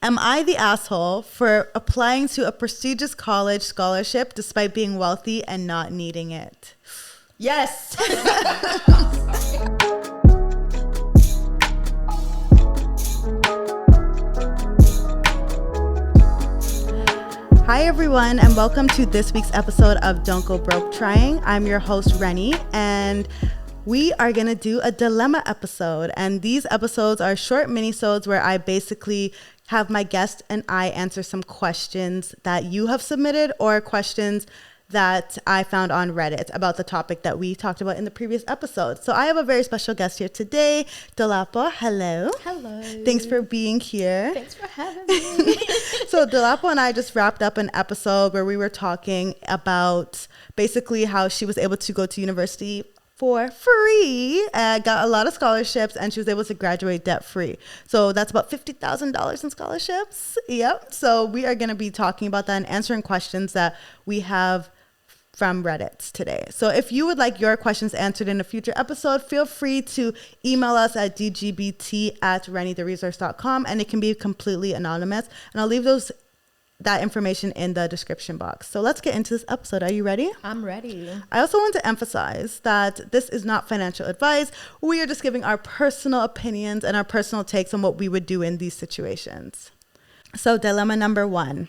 Am I the asshole for applying to a prestigious college scholarship despite being wealthy and not needing it? Yes. Hi everyone, and welcome to this week's episode of Don't Go Broke Trying. I'm your host Reni, and we are going to do a dilemma episode. And these episodes are short minisodes where I basically have my guest and I answer some questions that you have submitted or questions that I found on Reddit about the topic that we talked about in the previous episode. So I have a very special guest here today, Dolapo. Hello. Hello. Thanks for being here. Thanks for having me. So Dolapo and I just wrapped up an episode where we were talking about basically how she was able to go to university for free, got a lot of scholarships, and she was able to graduate debt-free. So that's about $50,000 in scholarships. Yep. So we are going to be talking about that and answering questions that we have from Reddit today. So if you would like your questions answered in a future episode, feel free to email us at dgbt@renitheresource.com, and it can be completely anonymous. And I'll leave that information in the description box. So let's get into this episode. Are you ready? I'm ready. I also want to emphasize that this is not financial advice. We are just giving our personal opinions and our personal takes on what we would do in these situations. So dilemma number 1,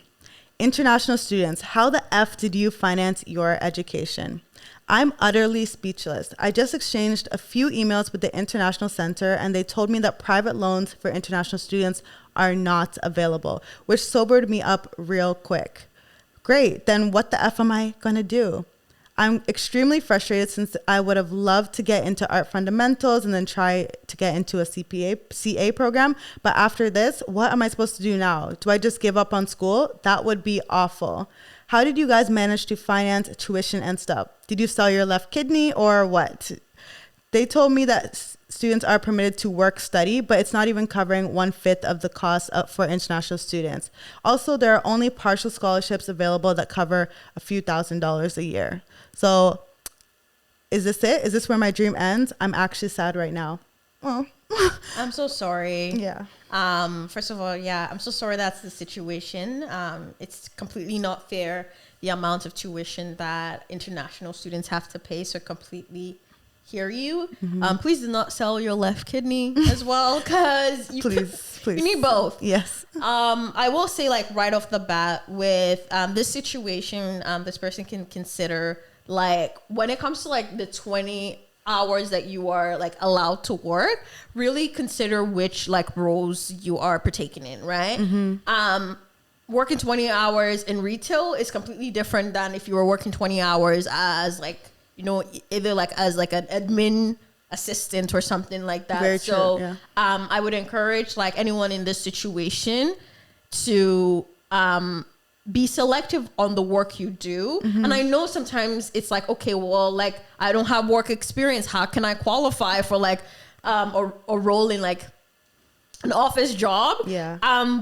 international students, how the F did you finance your education? I'm utterly speechless. I just exchanged a few emails with the International Center, and they told me that private loans for international students are not available, which sobered me up real quick. Great, then what the F am I gonna do? I'm extremely frustrated since I would have loved to get into art fundamentals and then try to get into a CA program. But after this, what am I supposed to do now? Do I just give up on school? That would be awful. How did you guys manage to finance tuition and stuff? Did you sell your left kidney or what? They told me that students are permitted to work study, but it's not even covering 1/5 of the cost for international students. Also, there are only partial scholarships available that cover a few $1,000s a year. So is this it? Is this where my dream ends? I'm actually sad right now. Oh. I'm so sorry. Yeah. First of all, I'm so sorry that's the situation. It's completely not fair, the amount of tuition that international students have to pay. So completely hear you. Mm-hmm. Please do not sell your left kidney as well, because you need both. Yes. I will say, like, right off the bat with this situation, this person can consider, like, when it comes to like the 20 hours that you are like allowed to work, really consider which like roles you are partaking in, right? Mm-hmm. Working 20 hours in retail is completely different than if you were working 20 hours as like, you know, either like as like an admin assistant or something like that. Very true, yeah. I would encourage like anyone in this situation to be selective on the work you do. Mm-hmm. And I know sometimes it's like, okay, well, like I don't have work experience. How can I qualify for like a role in like an office job? Yeah.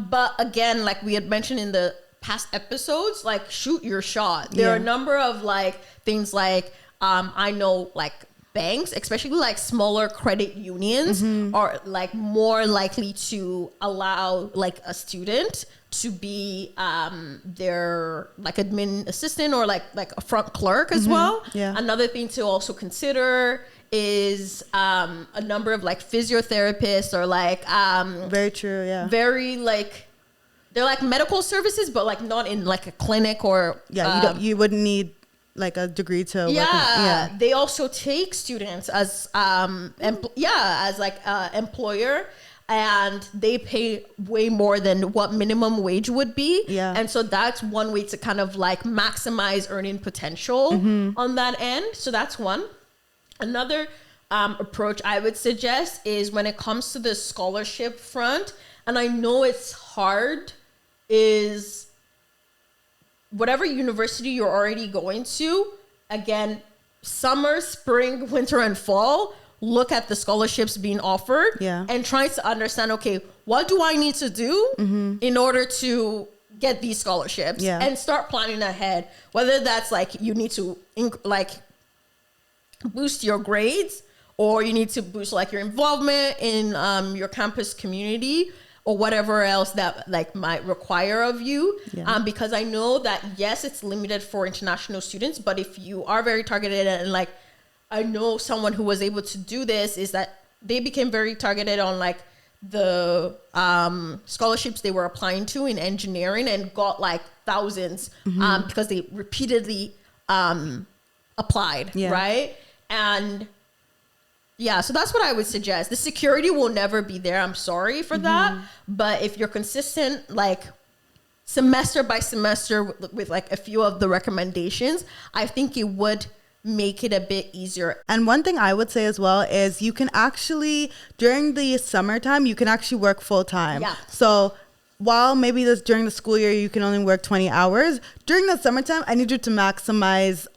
But again, like we had mentioned in the past episodes, like shoot your shot. There are a number of like things like I know like banks, especially like smaller credit unions, mm-hmm. are like more likely to allow like a student to be their like admin assistant or like a front clerk as mm-hmm. well. Yeah. Another thing to also consider is a number of like physiotherapists or like very true, yeah. Very like they're like medical services, but like not in like a clinic or you wouldn't need like a degree to work in, they also take students as as like employer, and they pay way more than what minimum wage would be. Yeah. And so that's one way to kind of like maximize earning potential mm-hmm. on that end. So that's one. Another approach I would suggest is when it comes to the scholarship front, and I know it's hard, is whatever university you're already going to, again, summer, spring, winter, and fall, look at the scholarships being offered and try to understand, okay, what do I need to do mm-hmm. in order to get these scholarships? And start planning ahead, whether that's like you need to boost your grades, or you need to boost like your involvement in your campus community, or whatever else that like might require of you. Because I know that, yes, it's limited for international students, but if you are very targeted, and like, I know someone who was able to do this, is that they became very targeted on like the scholarships they were applying to in engineering, and got like thousands because they repeatedly applied, right? And yeah, so that's what I would suggest. The security will never be there. I'm sorry for that. But if you're consistent, like semester by semester with like a few of the recommendations, I think it would make it a bit easier. And one thing I would say as well is you can actually, during the summertime, you can actually work full time. Yeah. So while maybe during the school year, you can only work 20 hours, during the summertime, I need you to maximize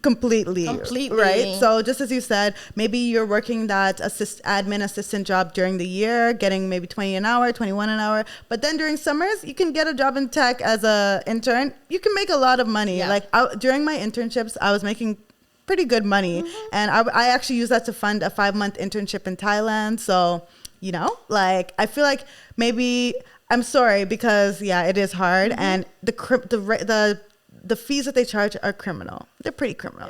completely, right? So just as you said, maybe you're working that admin assistant job during the year, getting maybe 20 an hour, 21 an hour, but then during summers you can get a job in tech as a intern. You can make a lot of money. Like during my internships, I was making pretty good money, and I actually used that to fund a 5-month internship in Thailand. So you know, like I feel like maybe, I'm sorry, because it is hard, and the fees that they charge are criminal. They're pretty criminal.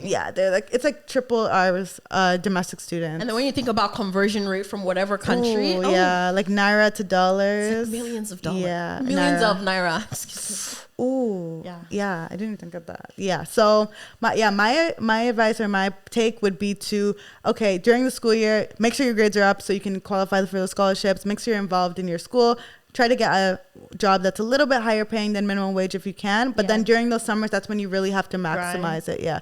Yeah. They're like, it's like triple ours domestic students. And then when you think about conversion rate from whatever country, like naira to dollars, it's like millions of dollars. Yeah, millions of naira. Excuse me. Ooh, yeah. I didn't even think of that. Yeah. So my advice or my take would be to, okay, during the school year, make sure your grades are up so you can qualify for those scholarships. Make sure you're involved in your school. Try to get a job that's a little bit higher paying than minimum wage if you can. But then during those summers, that's when you really have to maximize it. Yeah.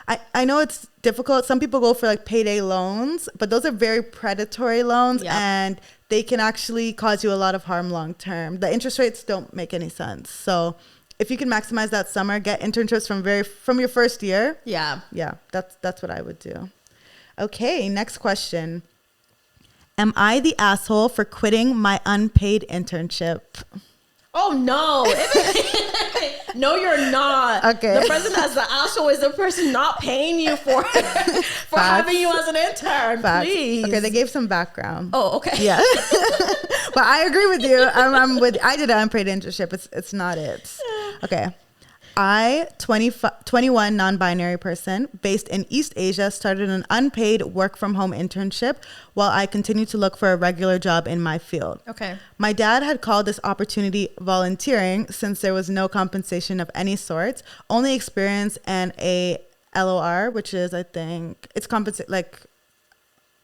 I know it's difficult. Some people go for like payday loans, but those are very predatory loans, and they can actually cause you a lot of harm long term. The interest rates don't make any sense. So if you can maximize that summer, get internships from your first year. Yeah. That's what I would do. Okay. Next question. Am I the asshole for quitting my unpaid internship? Oh, no. No, you're not. Okay. The person that's the asshole is the person not paying you for having you as an intern. Facts. Please. Okay, they gave some background. Oh, okay. Yeah. But I agree with you. I did an unpaid internship. It's not it. Okay. 21 non-binary person based in East Asia, started an unpaid work-from-home internship while I continued to look for a regular job in my field. Okay. My dad had called this opportunity volunteering since there was no compensation of any sort, only experience and a LOR, which is, I think, it's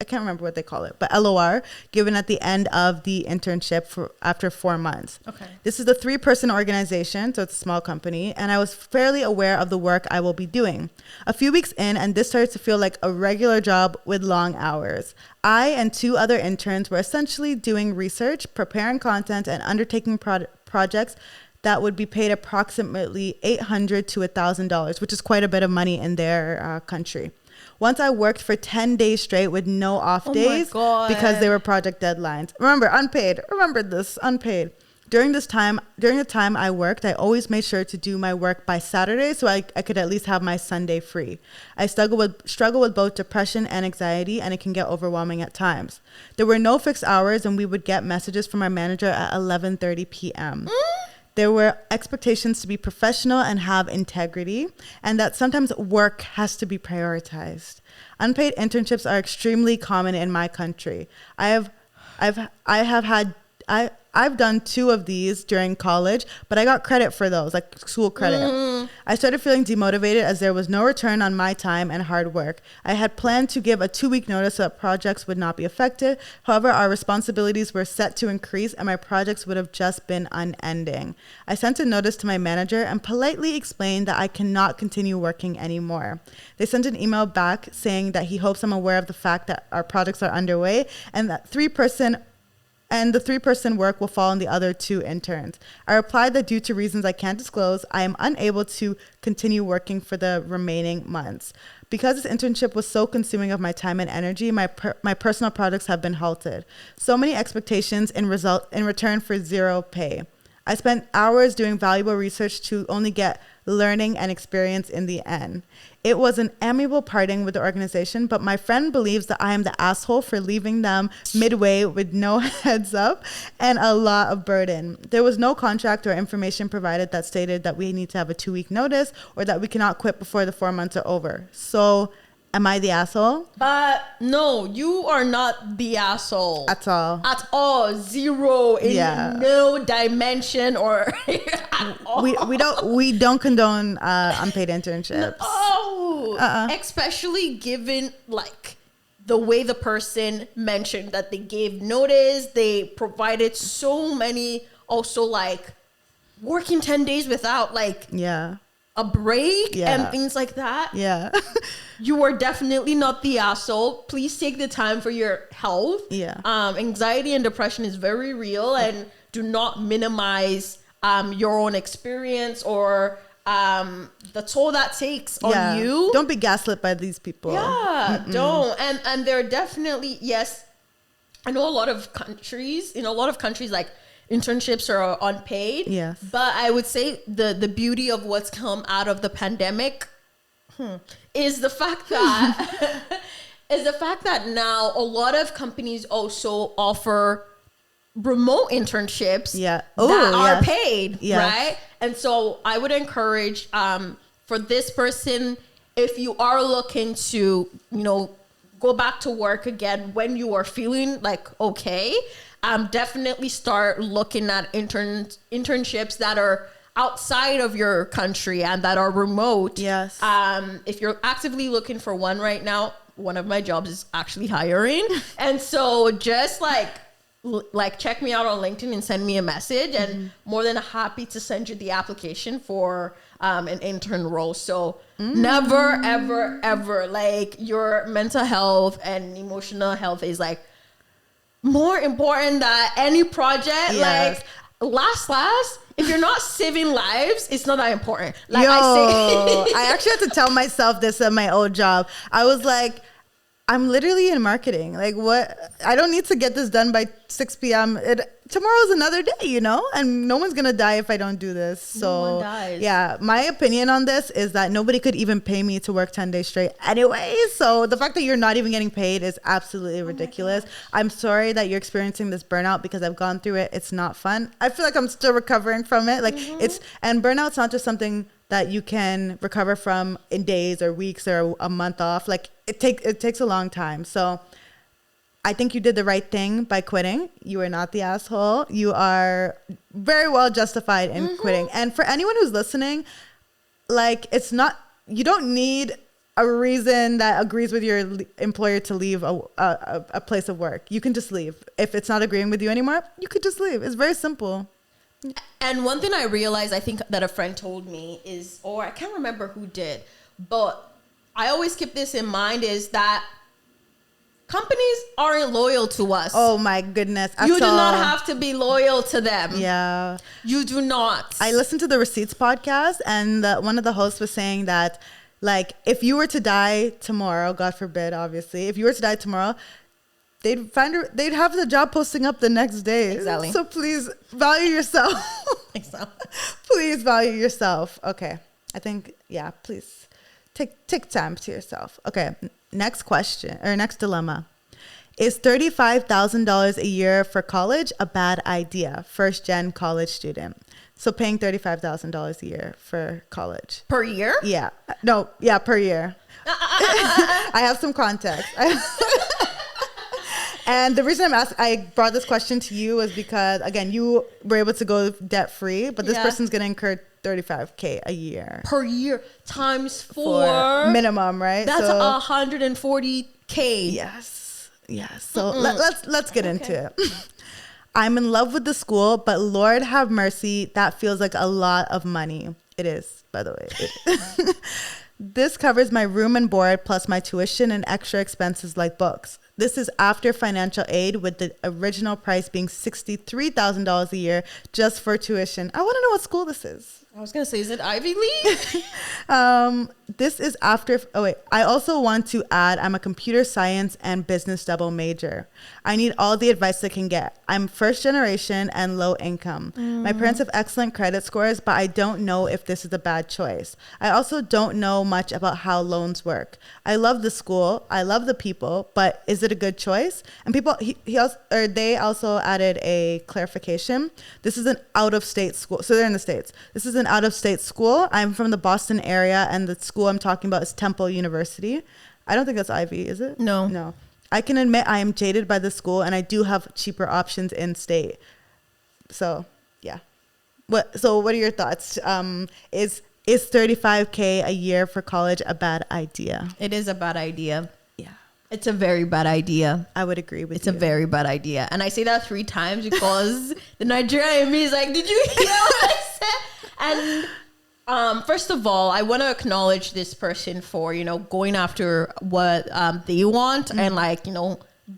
I can't remember what they call it, but LOR, given at the end of the internship after 4 months. Okay. This is a 3-person organization, so it's a small company, and I was fairly aware of the work I will be doing. A few weeks in, and this started to feel like a regular job with long hours. I and 2 other interns were essentially doing research, preparing content, and undertaking projects that would be paid approximately $800 to $1,000, which is quite a bit of money in their country. Once I worked for 10 days straight with no off days because they were project deadlines. Remember, unpaid. Remember this, unpaid. During the time I worked, I always made sure to do my work by Saturday so I could at least have my Sunday free. I struggle with both depression and anxiety, and it can get overwhelming at times. There were no fixed hours, and we would get messages from our manager at 11:30 p.m. There were expectations to be professional and have integrity, and that sometimes work has to be prioritized. Unpaid internships are extremely common in my country. I've done 2 of these during college, but I got credit for those, like school credit. I started feeling demotivated as there was no return on my time and hard work. I had planned to give a 2-week notice so that projects would not be affected. However, our responsibilities were set to increase and my projects would have just been unending. I sent a notice to my manager and politely explained that I cannot continue working anymore. They sent an email back saying that he hopes I'm aware of the fact that our projects are underway and that the 3-person work will fall on the other 2 interns. I replied that due to reasons I can't disclose, I am unable to continue working for the remaining months. Because this internship was so consuming of my time and energy, my personal projects have been halted. So many expectations in return for 0 pay. I spent hours doing valuable research to only get learning, and experience in the end. It was an amiable parting with the organization, but my friend believes that I am the asshole for leaving them midway with no heads up and a lot of burden. There was no contract or information provided that stated that we need to have a 2-week notice or that we cannot quit before the 4 months are over. So am I the asshole? But no, you are not the asshole. At all. At all. Zero in no dimension or at all. We don't condone unpaid internships. No. Especially given like the way the person mentioned that they gave notice, they provided so many also like working 10 days without like a break and things like that. Yeah. You are definitely not the asshole. Please take the time for your health. Yeah. Anxiety and depression is very real, and do not minimize your own experience or the toll that takes on you. Don't be gaslit by these people. Yeah, don't. And there are definitely, yes, I know a lot of countries, like internships are unpaid. Yes. But I would say the beauty of what's come out of the pandemic is the fact that now a lot of companies also offer remote internships that are paid, right? And so I would encourage for this person, if you are looking to, go back to work again when you are feeling like okay, definitely start looking at internships that are outside of your country and that are remote. Yes. If you're actively looking for one right now, one of my jobs is actually hiring. And so just like check me out on LinkedIn and send me a message, and more than happy to send you the application for an intern role. So never, ever, ever, like your mental health and emotional health is like more important than any project. Yes. Like last, if you're not saving lives, it's not that important. Like I actually had to tell myself this at my old job. I was like, I'm literally in marketing. Like what? I don't need to get this done by 6 p.m. Tomorrow's another day, and no one's going to die if I don't do this. So no one dies. Yeah, my opinion on this is that nobody could even pay me to work 10 days straight anyway. So the fact that you're not even getting paid is absolutely ridiculous. I'm sorry that you're experiencing this burnout because I've gone through it. It's not fun. I feel like I'm still recovering from it. Like and burnout's not just something that you can recover from in days or weeks or a month off. Like it takes a long time. So I think you did the right thing by quitting. You are not the asshole. You are very well justified in quitting. And for anyone who's listening, like you don't need a reason that agrees with your employer to leave a place of work. You can just leave. If it's not agreeing with you anymore, you could just leave. It's very simple. And one thing I realized, I think that a friend told me is, or I can't remember who did, but I always keep this in mind, is that companies aren't loyal to us. Oh my goodness. You do not have to be loyal to them. Yeah. You do not. I listened to the Receipts podcast, and one of the hosts was saying that, like, if you were to die tomorrow, God forbid, obviously, if you were to die tomorrow, they'd have the job posting up the next day. Exactly. So please value yourself. Exactly. Please value yourself. Okay. I think, please take time to yourself. Okay. Next question, or next dilemma. Is $35,000 a year for college a bad idea? First gen college student. So paying $35,000 a year for college. Per year? Yeah. No, yeah, per year. I have some context. And the reason I brought this question to you was because, again, you were able to go debt free, but this person's going to incur $35K a year. Per year times 4. Minimum, right? That's $140K. Yes. So let's get into it. I'm in love with the school, but Lord have mercy, that feels like a lot of money. It is, by the way. This covers my room and board plus my tuition and extra expenses like books. This is after financial aid, with the original price being $63,000 a year just for tuition. I want to know what school this is. I was gonna say, is it Ivy League? This is after. Oh wait, I also want to add. I'm a computer science and business double major. I need all the advice I can get. I'm first generation and low income. My parents have excellent credit scores, but I don't know if this is a bad choice. I also don't know much about how loans work. I love the school. I love the people, but is it a good choice? And they also added a clarification. This is an out of state school, so they're in the States. This is an out of state school. I'm from the Boston area, and the school I'm talking about is Temple University. I don't think that's Ivy, is it? No. I can admit I am jaded by the school, and I do have cheaper options in state. So, yeah. What are your thoughts? Is $35K a year for college a bad idea? It is a bad idea. Yeah. It's a very bad idea. I would agree with you. It's a very bad idea. And I say that 3 times because the Nigerian in me is like, did you hear what I said? And first of all, I want to acknowledge this person for, going after what they want and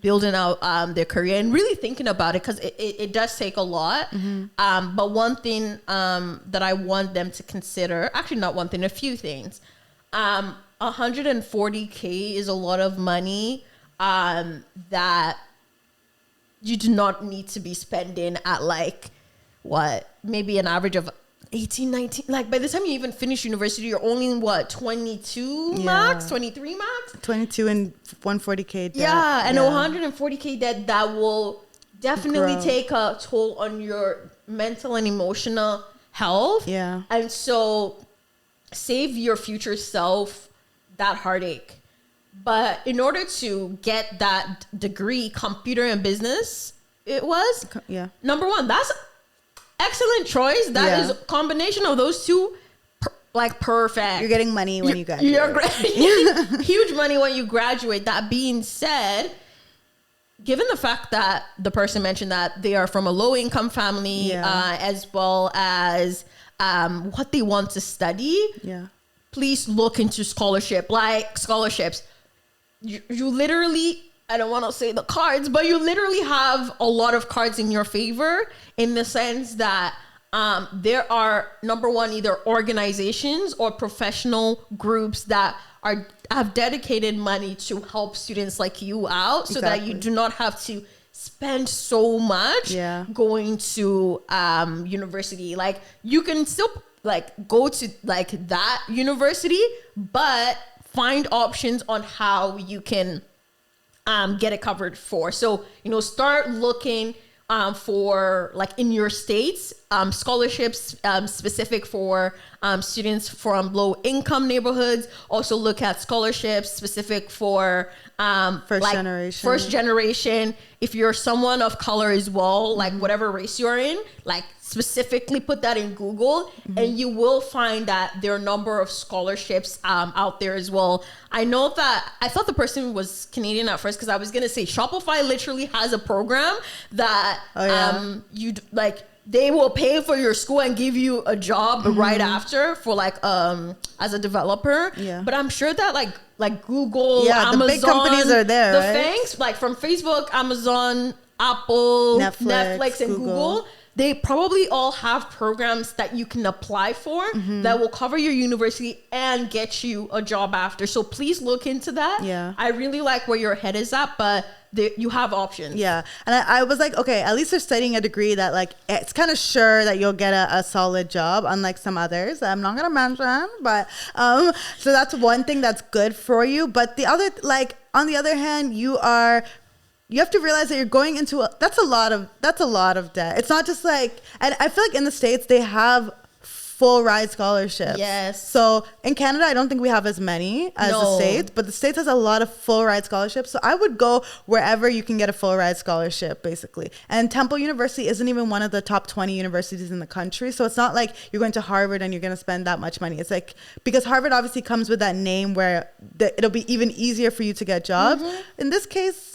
building out their career and really thinking about it, because it does take a lot. But one thing that I want them to consider, actually not one thing, a few things. $140K is a lot of money that you do not need to be spending at maybe an average of 18, 19. Like by the time you even finish university, you're only in 22 max, 23 max? 22 and 140K debt. Yeah, and 140K debt that will definitely take a toll on your mental and emotional health. Yeah. And so save your future self that heartache. But in order to get that degree, computer and business, number one, that's excellent choice. That is a combination of those two, perfect. You're getting money when you graduate. Huge money when you graduate. That being said, given the fact that the person mentioned that they are from a low income family, as well as what they want to study, please look into scholarships. You literally, I don't want to say the cards, but you literally have a lot of cards in your favor, in the sense that there are, number one, either organizations or professional groups that have dedicated money to help students like you out, so that you do not have to spend so much going to university. Like you can still go to that university, but find options on how you can get it covered for. So, start looking for in your states, scholarships specific for students from low income neighborhoods. Also look at scholarships specific for first generation. If you're someone of color as well, whatever race you're in, specifically put that in Google, and you will find that there are a number of scholarships out there as well. I know that I thought the person was Canadian at first, because I was going to say Shopify literally has a program that they will pay for your school and give you a job right after for as a developer. But I'm sure that Google, Amazon, the big companies are there, thanks, from Facebook, Amazon, Apple, Netflix and Google, they probably all have programs that you can apply for that will cover your university and get you a job after. So please look into that. I really like where your head is at, but you have options. And I was like, okay, at least they're studying a degree that it's kind of sure that you'll get a solid job, unlike some others that I'm not gonna mention. But so that's one thing that's good for you. But the other, on the other hand, you have to realize that you're going into that's a lot of debt. It's not just and I feel like in the States they have full ride scholarships. Yes. So in Canada, I don't think we have as many as the States, but the States has a lot of full ride scholarships. So I would go wherever you can get a full ride scholarship, basically. And Temple University isn't even one of the top 20 universities in the country. So it's not like you're going to Harvard and you're going to spend that much money. It's because Harvard obviously comes with that name where it'll be even easier for you to get jobs. In this case,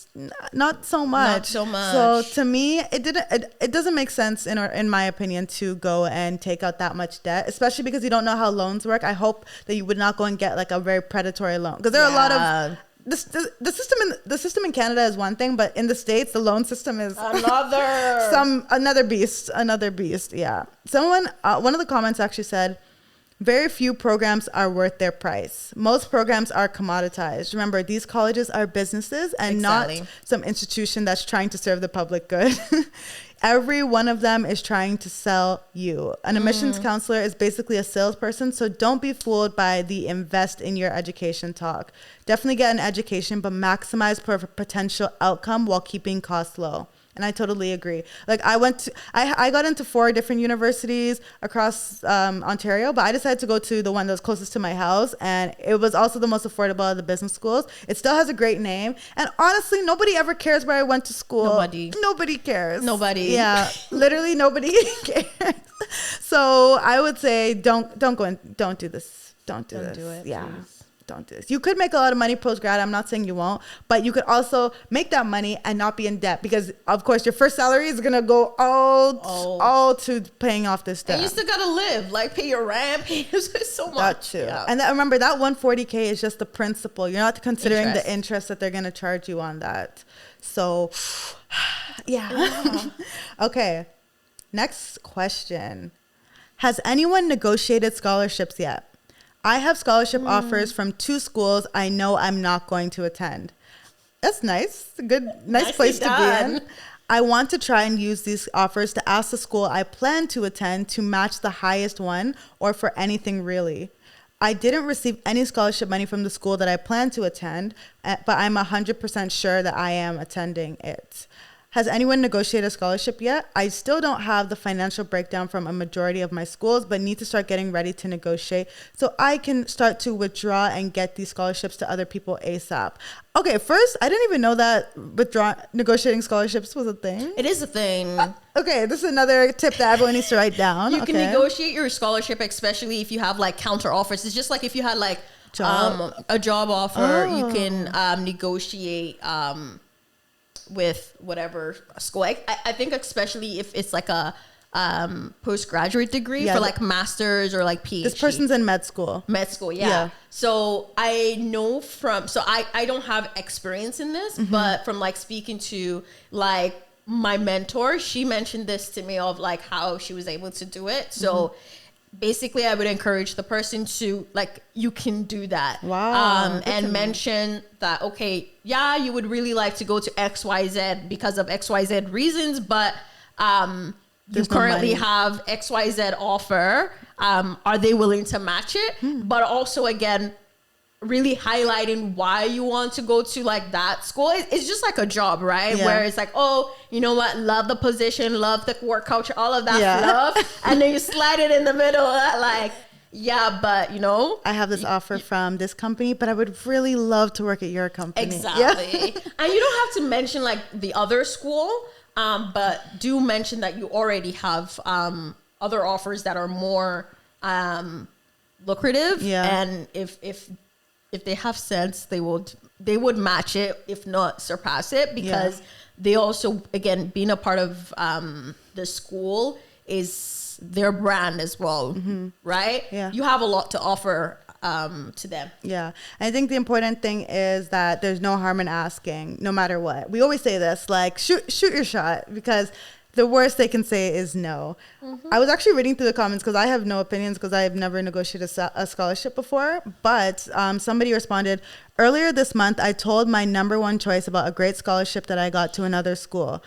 not so much. So to me, it doesn't make sense in my opinion to go and take out that much debt, especially because you don't know how loans work. I hope that you would not go and get a very predatory loan, because there are a lot of the system in Canada is one thing, but in the States, the loan system is another beast. Yeah. One of the comments actually said, very few programs are worth their price. Most programs are commoditized. Remember, these colleges are businesses and not some institution that's trying to serve the public good. Every one of them is trying to sell you. An admissions counselor is basically a salesperson, so don't be fooled by the invest in your education talk. Definitely get an education, but maximize potential outcome while keeping costs low. And I totally agree. Like I got into 4 different universities across Ontario, but I decided to go to the one that was closest to my house. And it was also the most affordable of the business schools. It still has a great name. And honestly, nobody ever cares where I went to school. Nobody cares. Nobody. Yeah, literally nobody cares. So I would say don't do this. Don't do this. Don't do it. Yeah. Please. Don't do this. You could make a lot of money post-grad. I'm not saying you won't, but you could also make that money and not be in debt because, of course, your first salary is going to go all to paying off this debt. And you still got to live, like pay your rent, pay so much. That too. Yeah. And remember, that 140K is just the principal. You're not considering the interest that they're going to charge you on that. So, yeah. Okay. Next question. Has anyone negotiated scholarships yet? I have scholarship offers from 2 schools I know I'm not going to attend. That's nice. Nice place to be in. I want to try and use these offers to ask the school I plan to attend to match the highest one or for anything really. I didn't receive any scholarship money from the school that I plan to attend, but I'm 100% sure that I am attending it. Has anyone negotiated a scholarship yet? I still don't have the financial breakdown from a majority of my schools, but need to start getting ready to negotiate so I can start to withdraw and get these scholarships to other people ASAP. Okay, first, I didn't even know that negotiating scholarships was a thing. It is a thing. Okay, this is another tip that everyone needs to write down. You can negotiate your scholarship, especially if you have like counter offers. It's just like if you had like a job offer, you can negotiate with whatever school. I think especially if it's like a postgraduate degree for like masters or like PhD. This person's in med school. Yeah. So I know I don't have experience in this, but from like speaking to like my mentor, she mentioned this to me of like how she was able to do it. So basically I would encourage the person to like, you can do that. Wow. And mention that, okay, yeah, you would really like to go to XYZ because of XYZ reasons, but you currently have XYZ offer. Are they willing to match it? But also again, really highlighting why you want to go to like that school. It's just like a job, right? Where it's like, oh, you know what? Love the position, love the work culture, all of that stuff. And then you slide it in the middle like, yeah, but you know, I have this offer from this company, but I would really love to work at your company. Exactly. And you don't have to mention like the other school, but do mention that you already have other offers that are more lucrative. And if they have sense, they would match it, if not surpass it, because they also, again, being a part of the school is their brand as well, right? Yeah. You have a lot to offer to them. Yeah. I think the important thing is that there's no harm in asking, no matter what. We always say this, like, shoot your shot, because the worst they can say is no. I was actually reading through the comments because I have no opinions because I have never negotiated a scholarship before. But somebody responded, earlier this month, I told my number one choice about a great scholarship that I got to another school.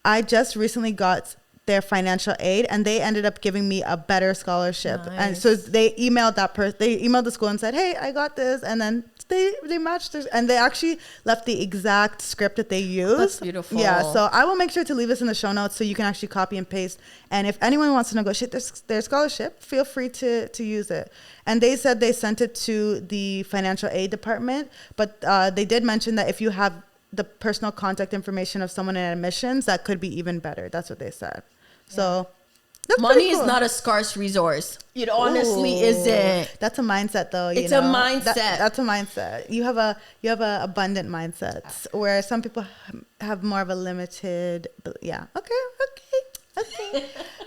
I just recently got their financial aid and they ended up giving me a better scholarship. Nice. And so they emailed they emailed the school and said, hey, I got this. And then they matched this, and they actually left the exact script that they used. That's beautiful. Yeah, so I will make sure to leave this in the show notes so you can actually copy and paste. And if anyone wants to negotiate their scholarship, feel free to use it. And they said they sent it to the financial aid department, but they did mention that if you have the personal contact information of someone in admissions, that could be even better. That's what they said. Yeah. So money is not a scarce resource. It honestly isn't. That's a mindset, though. It's a mindset. That's a mindset. You have a abundant mindset, where some people have more of a limited. Yeah. Okay.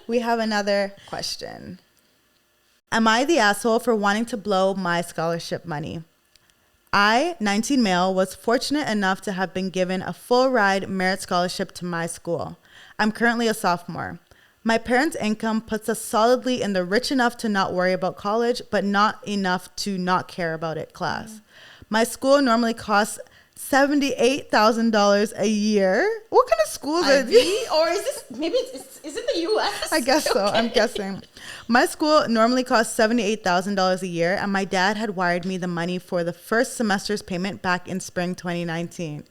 We have another question. Am I the asshole for wanting to blow my scholarship money? I, 19 male, was fortunate enough to have been given a full ride merit scholarship to my school. I'm currently a sophomore. My parents' income puts us solidly in the rich enough to not worry about college, but not enough to not care about it class. My school normally costs $78,000 a year. What kind of schools are these? Or is this, maybe is it the U.S.? I guess so. I'm guessing. My school normally costs $78,000 a year, and my dad had wired me the money for the first semester's payment back in spring 2019.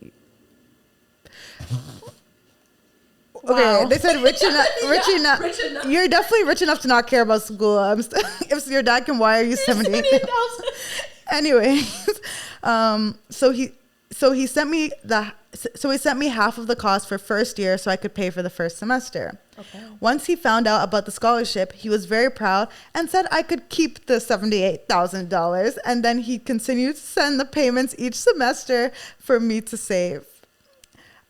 Wow. Okay, they said rich enough. Rich enough. You're definitely rich enough to not care about school. If your dad can wire you $78,000. Anyways, so he sent me half of the cost for first year so I could pay for the first semester. Okay. Once he found out about the scholarship, he was very proud and said I could keep the $78,000, and then he continued to send the payments each semester for me to save.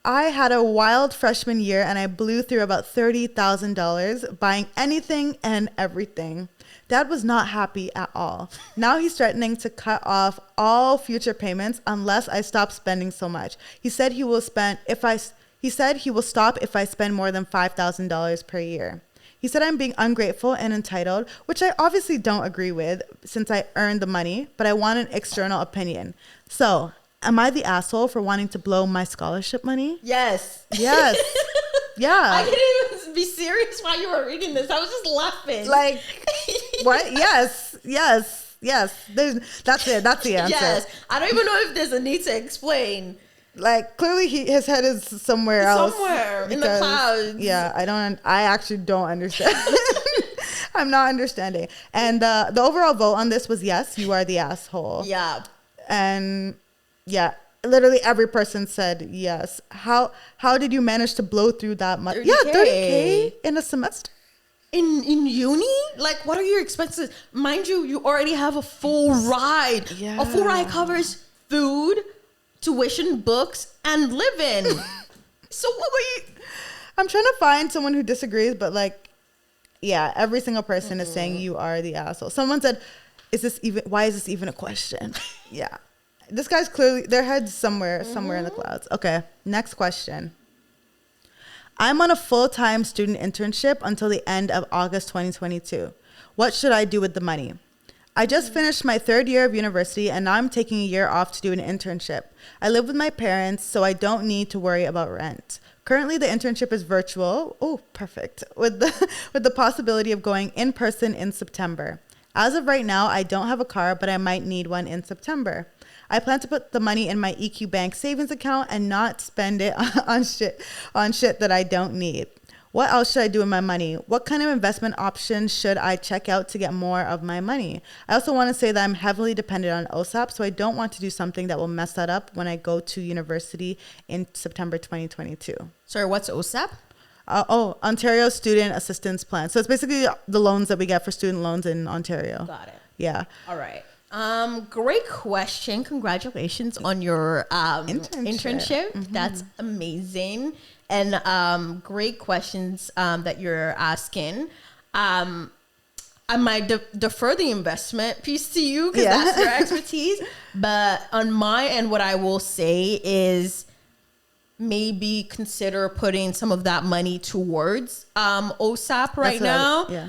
I had a wild freshman year and I blew through about $30,000 buying anything and everything. Dad was not happy at all. Now he's threatening to cut off all future payments unless I stop spending so much. He said he will stop if I spend more than $5,000 per year. He said I'm being ungrateful and entitled, which I obviously don't agree with since I earned the money, but I want an external opinion. So, am I the asshole for wanting to blow my scholarship money? Yes. Yes. Yeah. I didn't even be serious while you were reading this. I was just laughing. Like, what? Yes. That's it. That's the answer. Yes. I don't even know if there's a need to explain. Like, clearly his head is somewhere else. Somewhere in the clouds. Yeah, I actually don't understand. I'm not understanding. And the overall vote on this was yes, you are the asshole. Yeah. And yeah, literally every person said yes. How did you manage to blow through that much? 30K. Yeah, $30K in a semester. In uni? Like, what are your expenses? Mind you, you already have a full ride. Yeah. A full ride covers food, tuition, books, and living. So what were you? I'm trying to find someone who disagrees, but like, yeah, every single person is saying you are the asshole. Someone said, why is this even a question? Yeah. This guy's clearly, their head's somewhere in the clouds. Okay, next question. I'm on a full-time student internship until the end of August 2022. What should I do with the money? I just finished my third year of university and now I'm taking a year off to do an internship. I live with my parents, so I don't need to worry about rent. Currently, the internship is virtual. Oh, perfect. With the possibility of going in person in September. As of right now, I don't have a car, but I might need one in September. I plan to put the money in my EQ Bank savings account and not spend it on shit that I don't need. What else should I do with my money? What kind of investment options should I check out to get more of my money? I also want to say that I'm heavily dependent on OSAP, so I don't want to do something that will mess that up when I go to university in September 2022. Sorry, what's OSAP? Ontario Student Assistance Plan. So it's basically the loans that we get for student loans in Ontario. Got it. Yeah. All right. Great question. Congratulations on your internship. Mm-hmm. That's amazing. And great questions that you're asking. I might defer the investment piece to you because that's your expertise. But on my end, what I will say is maybe consider putting some of that money towards OSAP right now.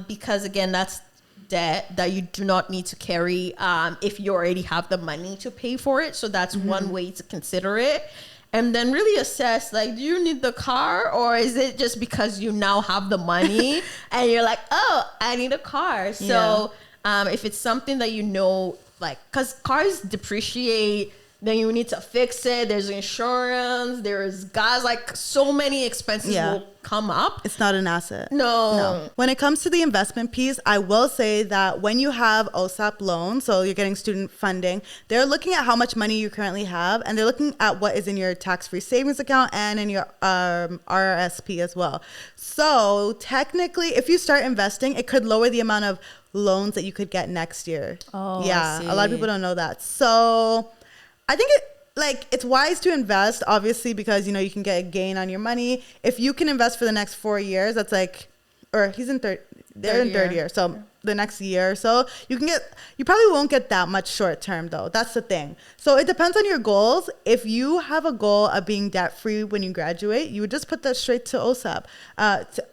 Because again, that's debt that you do not need to carry if you already have the money to pay for it. So that's one way to consider it. And then really assess, like, do you need the car, or is it just because you now have the money and you're like, oh, I need a car. So if it's something that you know, like, because cars depreciate, then you need to fix it. There's insurance. There's gas. Like, so many expenses will come up. It's not an asset. No. When it comes to the investment piece, I will say that when you have OSAP loans, so you're getting student funding, they're looking at how much money you currently have, and they're looking at what is in your tax-free savings account and in your RRSP as well. So technically, if you start investing, it could lower the amount of loans that you could get next year. Oh, yeah. A lot of people don't know that. So I think it's wise to invest, obviously, because, you know, you can get a gain on your money. If you can invest for the next 4 years, that's like, or he's in they're in third year. So the next year or so, you probably won't get that much short term though. That's the thing. So it depends on your goals. If you have a goal of being debt free when you graduate, you would just put that straight to OSAP,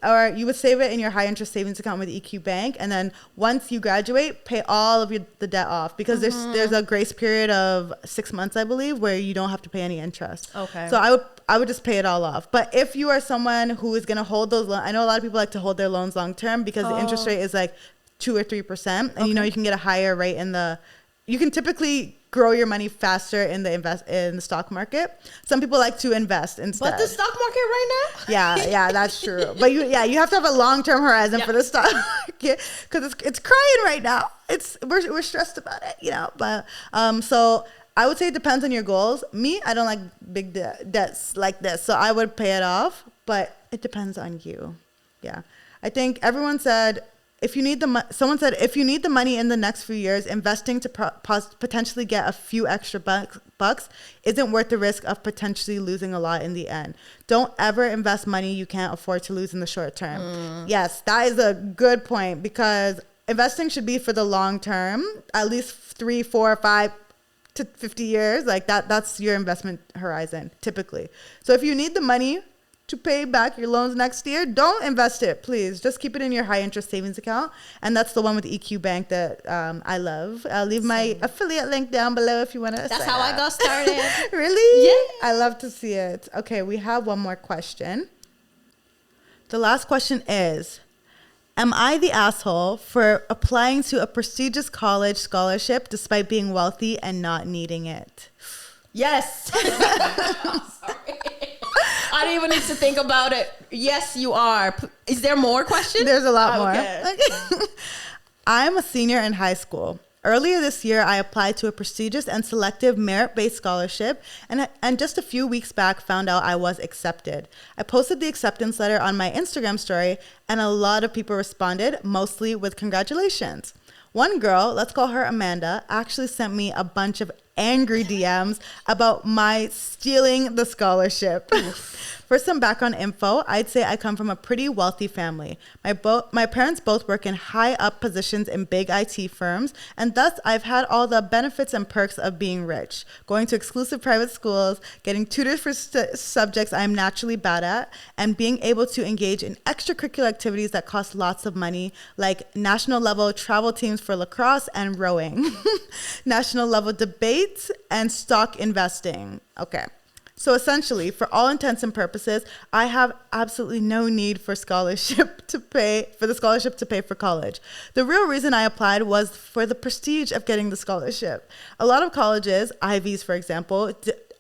or you would save it in your high interest savings account with EQ Bank, and then once you graduate, pay all of the debt off, because there's a grace period of 6 months, I believe, where you don't have to pay any interest. Okay. So I would just pay it all off. But if you are someone who is going to hold those loans, I know a lot of people like to hold their loans long term because the interest rate is like 2 or 3%, and you can get a higher rate you can typically grow your money faster in the stock market. Some people like to invest instead. But the stock market right now? Yeah, that's true. But you have to have a long-term horizon for the stock market, because it's crying right now. We're stressed about it, But so I would say it depends on your goals. Me, I don't like big debts like this, so I would pay it off. But it depends on you. Yeah, I think everyone said, someone said, if you need the money in the next few years, investing to potentially get a few extra bucks isn't worth the risk of potentially losing a lot in the end. Don't ever invest money you can't afford to lose in the short term. Yes, that is a good point, because investing should be for the long term, at least 3, 4, 5 to 50 years. Like that's your investment horizon typically. So if you need the money to pay back your loans next year, don't invest it, please. Just keep it in your high interest savings account. And that's the one with EQ Bank that I love. I'll leave my affiliate link down below if you want to. That's how I got started. Really? Yeah. I love to see it. Okay, we have one more question. The last question is, am I the asshole for applying to a prestigious college scholarship despite being wealthy and not needing it? Yes. I'm sorry. I don't even need to think about it. Yes, you are. Is there more questions? There's a lot more. Okay. I'm a senior in high school. Earlier this year, I applied to a prestigious and selective merit-based scholarship, and just a few weeks back found out I was accepted. I posted the acceptance letter on my Instagram story, and a lot of people responded, mostly with congratulations. One girl, let's call her Amanda, actually sent me a bunch of angry DMs about my stealing the scholarship. For some background info, I'd say I come from a pretty wealthy family. My parents both work in high up positions in big IT firms, and thus I've had all the benefits and perks of being rich. Going to exclusive private schools, getting tutors for subjects I'm naturally bad at, and being able to engage in extracurricular activities that cost lots of money, like national level travel teams for lacrosse and rowing, national level debates, and stock investing. Okay. So essentially, for all intents and purposes, I have absolutely no need for the scholarship to pay for college. The real reason I applied was for the prestige of getting the scholarship. A lot of colleges, Ivies for example,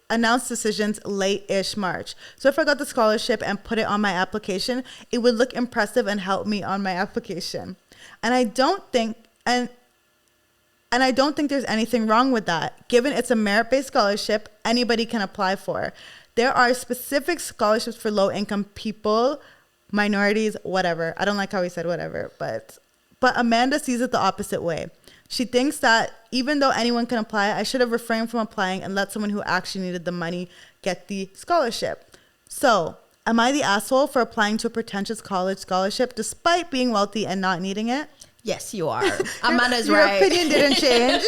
announce decisions late-ish March. So if I got the scholarship and put it on my application, it would look impressive and help me on my application. And I don't think there's anything wrong with that. Given it's a merit-based scholarship, anybody can apply for. There are specific scholarships for low-income people, minorities, whatever. I don't like how he said whatever, but Amanda sees it the opposite way. She thinks that even though anyone can apply, I should have refrained from applying and let someone who actually needed the money get the scholarship. So, am I the asshole for applying to a pretentious college scholarship despite being wealthy and not needing it? Yes, you are. Amanda's right. Your opinion didn't change.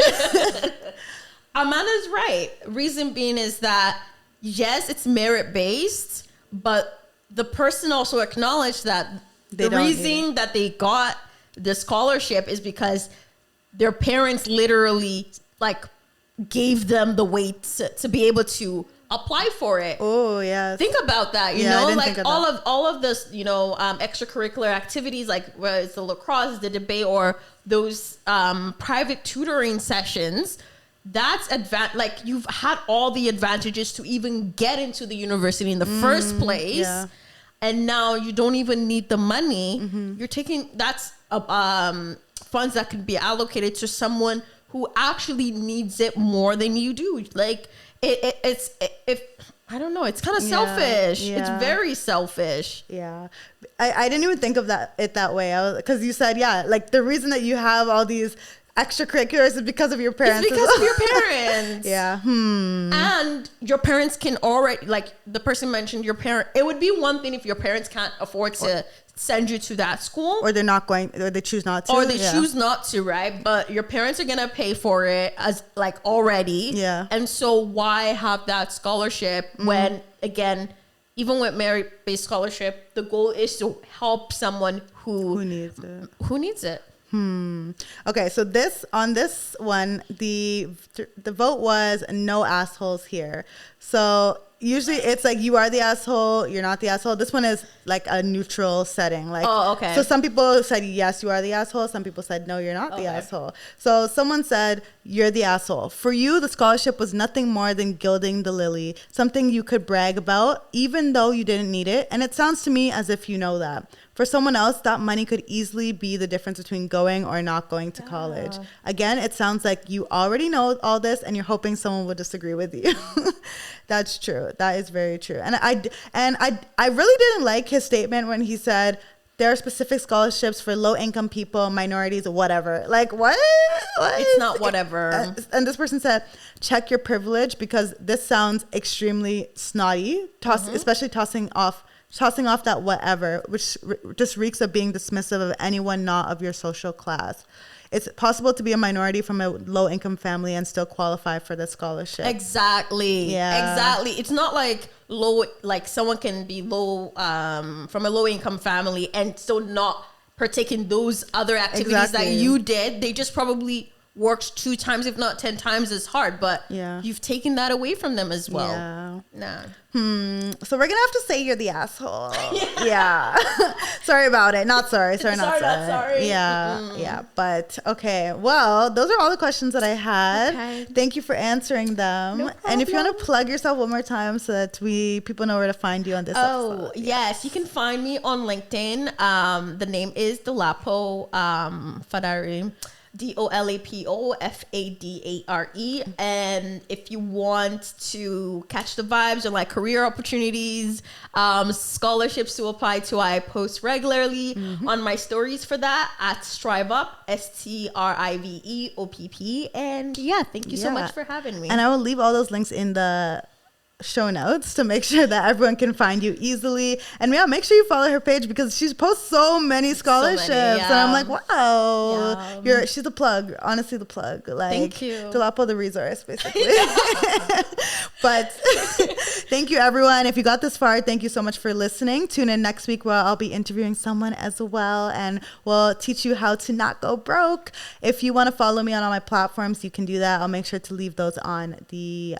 Amanda's right. Reason being is that, yes, it's merit-based, but the person also acknowledged that the reason that they got the scholarship is because their parents literally gave them the weight to be able to apply for it. Oh, yeah. Think about that, all of this, extracurricular activities, whether it's the lacrosse, the debate, or those private tutoring sessions. That's you've had all the advantages to even get into the university in the first place. Yeah. And now you don't even need the money. Mm-hmm. You're taking funds that could be allocated to someone who actually needs it more than you do. It's I don't know. It's kind of selfish. Yeah. It's very selfish. Yeah. I didn't even think of it that way. Because you said, the reason that you have all these extracurriculars is because of your parents. It's because of your parents. Yeah. And your parents can already, the person mentioned your parent. It would be one thing if your parents can't afford to send you to that school, or they're not going, or they choose not to, or they choose not to, right? But your parents are gonna pay for it as like already, and so why have that scholarship when, again, even with merit-based scholarship, the goal is to help someone who needs it. Okay, so on this one, the vote was no assholes here. So usually it's like you are the asshole, you're not the asshole. This one is like a neutral setting. Like, oh, okay. So some people said yes, you are the asshole. Some people said no, you're not the asshole. So someone said you're the asshole. For you, the scholarship was nothing more than gilding the lily, something you could brag about, even though you didn't need it. And it sounds to me as if you know that. For someone else, that money could easily be the difference between going or not going to college. Again, it sounds like you already know all this and you're hoping someone will disagree with you. That's true. That is very true. And I really didn't like his statement when he said there are specific scholarships for low-income people, minorities, whatever. Like, what? It's not whatever. And this person said, check your privilege, because this sounds extremely snotty, especially tossing off that whatever, which just reeks of being dismissive of anyone not of your social class. It's possible to be a minority from a low-income family and still qualify for the scholarship. Exactly. Yeah. Exactly. It's not like someone can be low from a low-income family and still not partake in those other activities that you did. They just probably worked 2 times, if not 10 times as hard, but you've taken that away from them as well. So we're gonna have to say you're the asshole. Sorry about it. Not sorry. Not sorry. Yeah. But okay. Well, those are all the questions that I had. Okay. Thank you for answering them. No problem. And if you want to plug yourself one more time so that people know where to find you on this episode. Yes. You can find me on LinkedIn. The name is Dolapo Fadare. Dolapo Fadare. And if you want to catch the vibes or like career opportunities, scholarships to apply to, I post regularly on my stories for that at Strive Up, STRIVEOPP. And thank you so much for having me. And I will leave all those links in the show notes to make sure that everyone can find you easily. And make sure you follow her page, because she posts so many scholarships. And I'm like, wow, she's the plug. Honestly, the plug. Like, thank you. Dolapo the resource, basically. But thank you, everyone. If you got this far, thank you so much for listening. Tune in next week where I'll be interviewing someone as well, and we'll teach you how to not go broke. If you want to follow me on all my platforms, you can do that. I'll make sure to leave those on the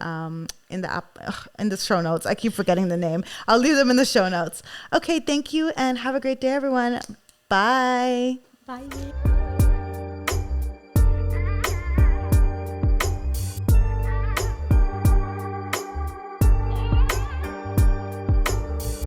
in the app, in the show notes. I keep forgetting the name. I'll leave them in the show notes. Okay, thank you, and have a great day, everyone. Bye. Bye.